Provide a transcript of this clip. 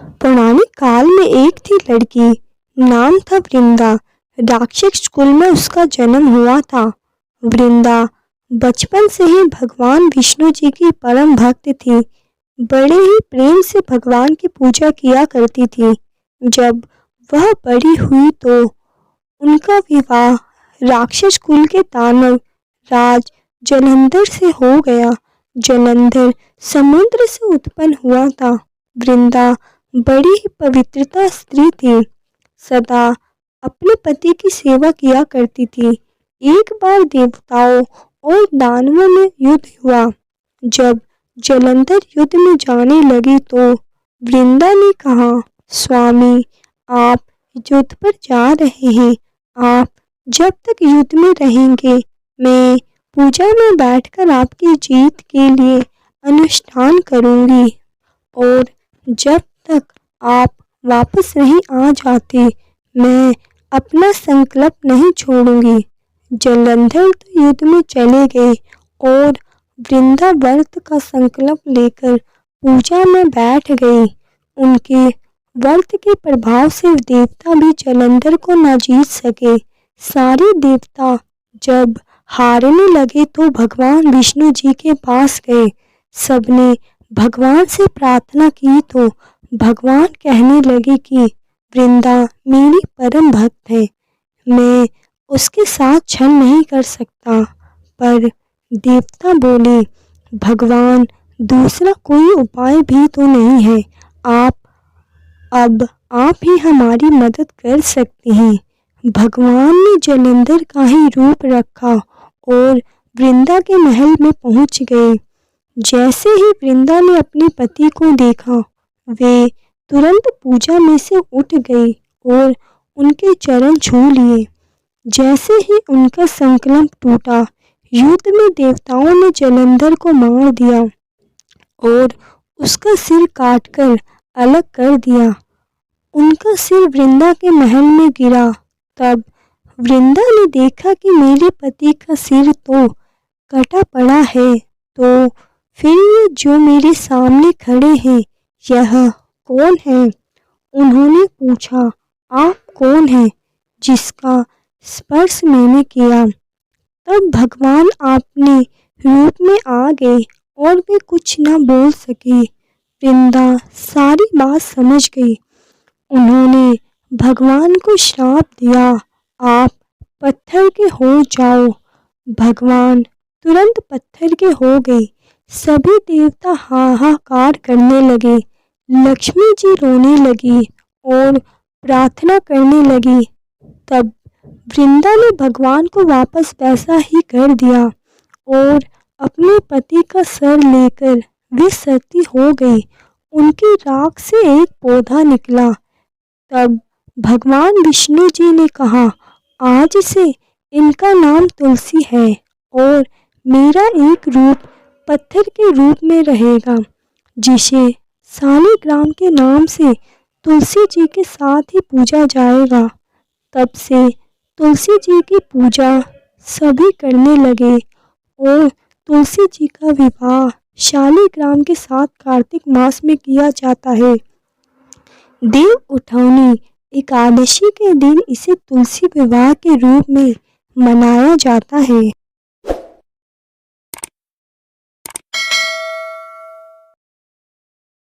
पुराने काल में एक थी लड़की, नाम था वृंदा। राक्षस कुल में उसका जन्म हुआ था। वृंदा बचपन से ही भगवान विष्णु जी की परम भक्त थी। बड़े ही प्रेम से भगवान की पूजा किया करती थी। जब वह बड़ी हुई तो उनका विवाह राक्षस कुल के दानव राज जलंधर से हो गया। जलंधर समुद्र से उत्पन्न हुआ था। वृंदा बड़ी ही पवित्रता स्त्री थी, सदा अपने पति की सेवा किया करती थी। एक बार देवताओं और दानवों में युद्ध हुआ। जब जलंधर युद्ध में जाने लगी तो वृंदा ने कहा, स्वामी, आप युद्ध पर जा रहे हैं। आप जब तक युद्ध में रहेंगे, मैं पूजा में बैठकर आपकी जीत के लिए अनुष्ठान करूंगी, और जब तक आप वापस नहीं आ जाते, मैं अपना संकल्प नहीं छोड़ूंगी। जलंधर तो युद्ध में चले गए और वृंदा व्रत का संकल्प लेकर पूजा में बैठ गई। उनके व्रत के प्रभाव से देवता भी जलंधर को न जीत सके। सारे देवता जब हारने लगे तो भगवान विष्णु जी के पास गए। सबने भगवान से प्रार्थना की तो भगवान कहने लगे कि वृंदा मेरी परम भक्त है, मैं उसके साथ छल नहीं कर सकता। पर देवता बोले, भगवान, दूसरा कोई उपाय भी तो नहीं है। अब आप ही हमारी मदद कर सकते हैं। भगवान ने जलंधर का ही रूप रखा और वृंदा के महल में पहुंच गए। जैसे ही वृंदा ने अपने पति को देखा, वे तुरंत पूजा में से उठ गई और उनके चरण छू लिए। जैसे ही उनका संकल्प टूटा, युद्ध में देवताओं ने जलंधर को मार दिया और उसका सिर काटकर अलग कर दिया। उनका सिर वृंदा के महल में गिरा। तब वृंदा ने देखा कि मेरे पति का सिर तो कटा पड़ा है, तो फिर ये जो मेरे सामने खड़े हैं, यह कौन है? उन्होंने पूछा, आप कौन हैं जिसका स्पर्श मैंने किया? तब भगवान अपने रूप में आ गए और वे कुछ न बोल सके। वृंदा सारी बात समझ गई। उन्होंने भगवान को श्राप दिया, आप पत्थर के हो जाओ। भगवान तुरंत पत्थर के हो गए। सभी देवता हाहाकार करने लगे। लक्ष्मी जी रोने लगी और प्रार्थना करने लगी। तब वृंदा ने भगवान को वापस वैसा ही कर दिया और अपने पति का सर लेकर वे सती हो गई। उनकी राख से एक पौधा निकला। तब भगवान विष्णु जी ने कहा, आज से इनका नाम तुलसी है और मेरा एक रूप पत्थर के रूप में रहेगा, जिसे शालिग्राम के नाम से तुलसी जी के साथ ही पूजा जाएगा। तब से तुलसी जी की पूजा सभी करने लगे और तुलसी जी का विवाह शालिग्राम के साथ कार्तिक मास में किया जाता है। देव उठौनी एकादशी के दिन इसे तुलसी विवाह के रूप में मनाया जाता है।